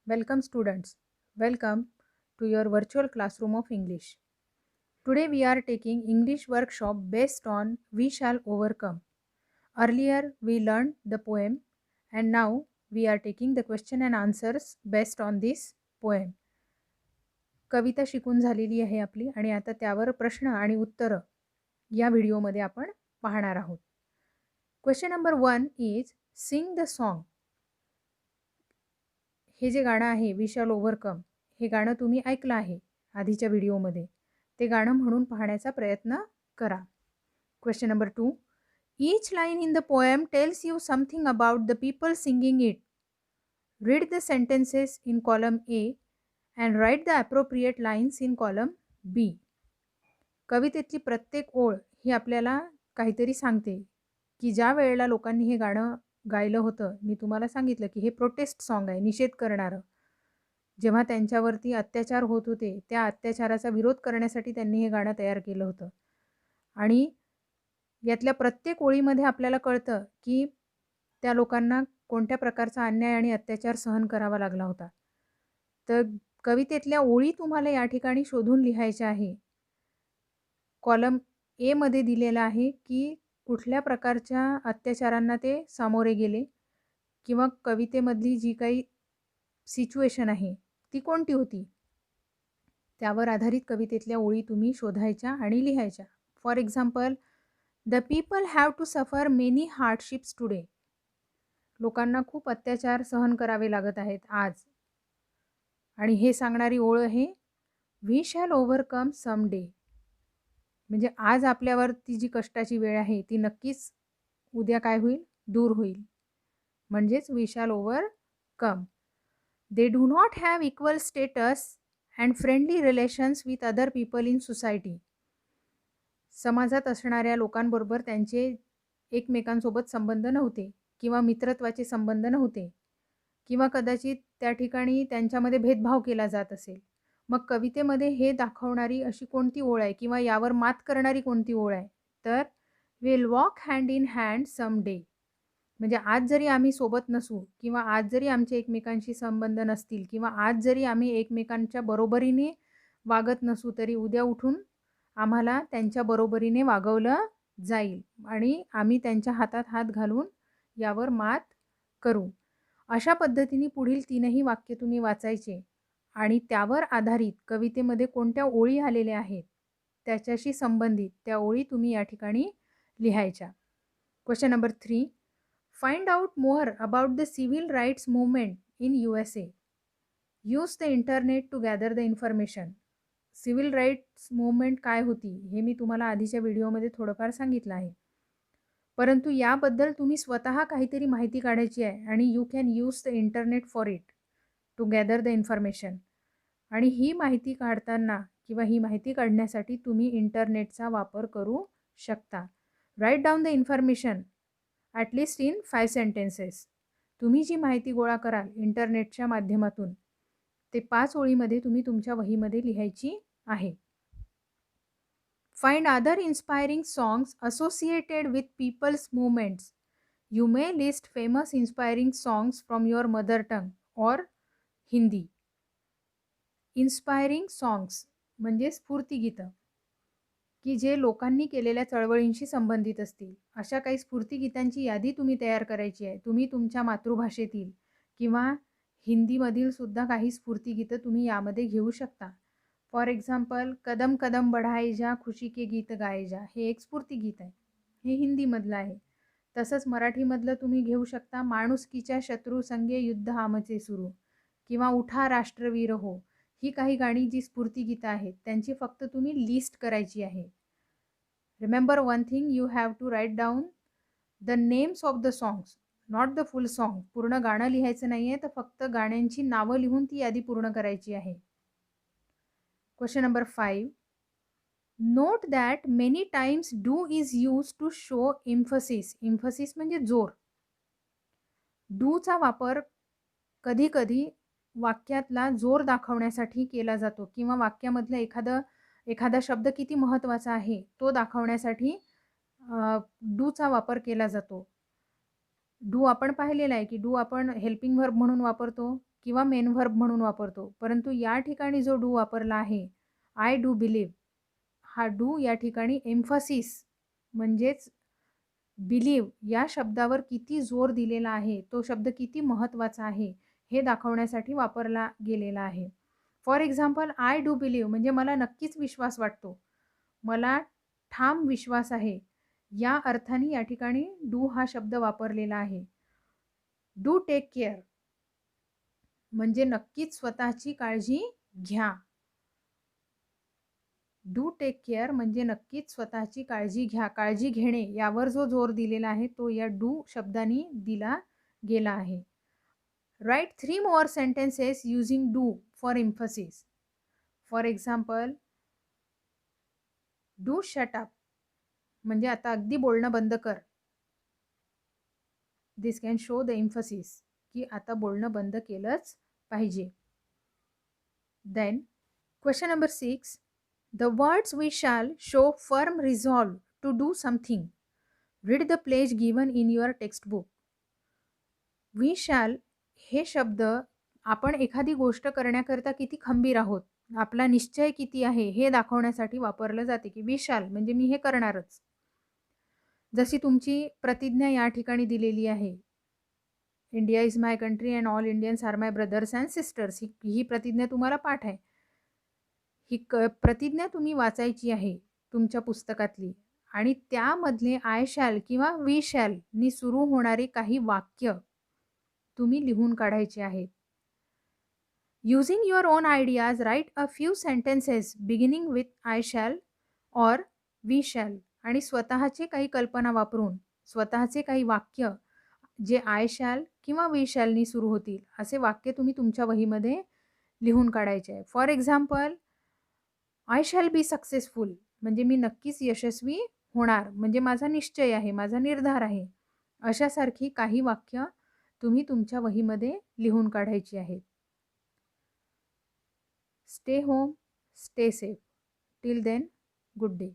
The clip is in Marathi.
Welcome students. Welcome to your virtual classroom of English. Today we are taking English workshop based on We Shall Overcome. Earlier we learned the poem and now we are taking the question and answers based on this poem. कविता शिकून झालेली आहे आपली आणि आता त्यावर प्रश्न आणि उत्तर या व्हिडिओमध्ये आपण पाहणार आहोत. Question number 1 is sing the song. हे जे गाणं आहे वी शॅल ओव्हरकम, हे गाणं तुम्ही ऐकलं आहे आधीच्या व्हिडिओमध्ये. ते गाणं म्हणून पाहण्याचा प्रयत्न करा. Question number 2, each line in the poem tells you something about the people singing it. Read the sentences in column A and write the appropriate lines in column B. कवितेतली प्रत्येक ओळ ही आपल्याला काहीतरी सांगते की ज्या वेळेला लोकांनी हे गाणं गायलं होतं, मी तुम्हाला सांगितलं की हे प्रोटेस्ट सॉन्ग आहे, निषेध करणारं. जेव्हा त्यांच्यावरती अत्याचार होत होते, त्या अत्याचाराचा विरोध करण्यासाठी त्यांनी हे गाणं तयार केलं होतं. आणि यातल्या प्रत्येक ओळीमध्ये आपल्याला कळतं की त्या लोकांना कोणत्या प्रकारचा अन्याय आणि अत्याचार सहन करावा लागला होता. तर कवितेतल्या ओळी तुम्हाला या ठिकाणी शोधून लिहायच्या आहे. कॉलम ए मध्ये दिलेलं आहे की कुठल्या प्रकारच्या अत्याचारांना ते सामोरे गेले किंवा कवितेमधली जी काही सिच्युएशन आहे ती कोणती होती, त्यावर आधारित कवितेतल्या ओळी तुम्ही शोधायच्या आणि लिहायच्या. For example, the people have to suffer many hardships today. लोकांना खूप अत्याचार सहन करावे लागत आहेत आज. आणि हे सांगणारी ओळ आहे we shall overcome some day. म्हणजे आज आपल्यावरती जी कष्टाची वेळ आहे ती नक्कीच उद्या काय होईल, दूर होईल. म्हणजेच we shall overcome. They do not have equal status and friendly relations with other people in society. समाजात असणाऱ्या लोकांबरोबर त्यांचे एकमेकांसोबत संबंध नव्हते किंवा मित्रत्वाचे संबंध नव्हते किंवा कदाचित त्या ठिकाणी त्यांच्यामध्ये भेदभाव केला जात असेल. मग कवितेमध्ये हे दाखवणारी अशी कोणती ओळ आहे किंवा यावर मात करणारी कोणती ओळ आहे, तर will walk hand in hand some day. म्हणजे आज जरी आम्ही सोबत नसू किंवा आज जरी आमचे एकमेकांशी संबंध नसतील किंवा आज जरी आम्ही एकमेकांच्या बरोबरीने वागत नसू, तरी उद्या उठून आम्हाला त्यांच्या बरोबरीने वागवलं जाईल आणि आम्ही त्यांच्या हातात हात घालून यावर मात करू. अशा पद्धतीने पुढील 3ही वाक्य तुम्ही वाचायचे आणि त्यावर आधारित कवितेमध्ये कोणत्या ओळी आलेल्या आहेत त्याच्याशी संबंधित त्या ओळी तुम्ही या ठिकाणी लिहायच्या. Question number 3, find out more about the civil rights movement in USA. Use the internet to gather the information. Civil rights movement काय होती हे मी तुम्हाला आधीच्या व्हिडिओमध्ये थोडंफार सांगितलं आहे. परंतु याबद्दल तुम्ही स्वतः काहीतरी माहिती काढायची आहे आणि you can use the internet for it to gather the information. आणि ही माहिती काढताना किंवा ही माहिती काढण्यासाठी तुम्ही इंटरनेटचा वापर करू शकता. Write down the information at least in 5 sentences. तुम्ही जी माहिती गोळा कराल इंटरनेटच्या माध्यमातून ते 5 ओळीमध्ये तुम्ही तुमच्या वहीमध्ये लिहायची आहे. Find other inspiring songs associated with people's movements. You may list famous inspiring songs from your mother tongue or Hindi. Inspiring songs म्हणजे स्फूर्तिगीतं की जे लोकांनी केलेल्या चळवळींशी संबंधित असतील. अशा काही स्फूर्तिगीतांची यादी तुम्ही तयार करायची आहे. तुम्ही तुमच्या मातृभाषेतील किंवा हिंदीमधील सुद्धा काही स्फूर्तिगीतं तुम्ही यामध्ये घेऊ शकता. फॉर एक्झाम्पल, कदम कदम बढ़ाए जा खुशी के गीत गाए जा, हे एक स्फूर्तिगीत आहे. हे हिंदीमधलं आहे. तसंच मराठीमधलं तुम्ही घेऊ शकता माणुसकीच्या शत्रू संगे युद्ध आमचे सुरू किंवा उठा राष्ट्रवीर हो. ही काही गाणी जी स्फूर्तिगीतं आहेत त्यांची फक्त तुम्ही लिस्ट करायची आहे. Remember one thing, you have to write down the names of the songs, not the full song. पूर्ण गाणं लिहायचं नाही आहे, तर फक्त गाण्यांची नावं लिहून ती यादी पूर्ण करायची आहे. Question number 5, note that many times do is use to show emphasis. Emphasis म्हणजे जोर. डूचा वापर कधी कधी वाक्यातला जोर दाखवण्यासाठी केला जातो किंवा वाक्यामधलं एखादा शब्द किती महत्त्वाचा आहे तो दाखवण्यासाठी डूचा वापर केला जातो. डू आपण पाहिलेला आहे की डू आपण हेल्पिंग वर्ब म्हणून वापरतो किंवा मेन व्हर्ब म्हणून वापरतो. परंतु या ठिकाणी जो डू वापरला आहे, आय डू बिलीव्ह, हा डू या ठिकाणी एम्फसिस म्हणजेच बिलीव्ह या शब्दावर किती जोर दिलेला आहे, तो शब्द किती महत्त्वाचा आहे, हे दाखवण्यासाठी वापरला गेलेला आहे. For example, I do believe म्हणजे मला नक्कीच विश्वास वाटतो. मला ठाम विश्वास आहे. या अर्थाने या ठिकाणी डू हा शब्द वापरलेला आहे. डू टेक केअर म्हणजे नक्कीच स्वतःची काळजी घ्या. डू टेक केअर म्हणजे नक्कीच स्वतःची काळजी घ्या. काळजी घेणे यावर जो जोर दिलेला आहे तो या डू शब्दाने दिला गेला आहे. Write 3 more sentences using do for emphasis. For example, do shut up म्हणजे आता अगदी बोलणं बंद कर. This can show the emphasis की आता बोलणं बंद केलंच पाहिजे. Then question number 6. The words we shall show firm resolve to do something. Read the pledge given in your textbook. We shall हे शब्द आपण एखादी गोष्ट करण्याकरता किती खंबीर आहोत, आपला निश्चय किती आहे हे दाखवण्यासाठी वापरलं जाते की वी शॅल म्हणजे मी हे करणारच. जशी तुमची प्रतिज्ञा या ठिकाणी दिलेली आहे, India is my country and all Indians are my brothers and sisters. ही प्रतिज्ञा तुम्हाला पाठ आहे. ही प्रतिज्ञा तुम्ही वाचायची आहे तुमच्या पुस्तकातली आणि त्यामधले आय शॅल किंवा वी शॅल नी सुरू होणारी काही वाक्य तुम्ही लिहून काढायचे आहेत. Using your own ideas, write a few sentences beginning with I shall or we shall आणि स्वतःचे काही कल्पना वापरून स्वतःचे काही वाक्य जे आय शॅल किंवा वी शॅलनी सुरू होतील असे वाक्य तुम्ही तुमच्या वहीमध्ये लिहून काढायचे आहे. For example, I shall be successful म्हणजे मी नक्कीच यशस्वी होणार, म्हणजे माझा निश्चय आहे, माझा निर्धार आहे. अशासारखी काही वाक्य तुम्ही तुमच्या वहीमध्ये लिहून काढायची आहेत. Stay home, stay safe. Till then, good day.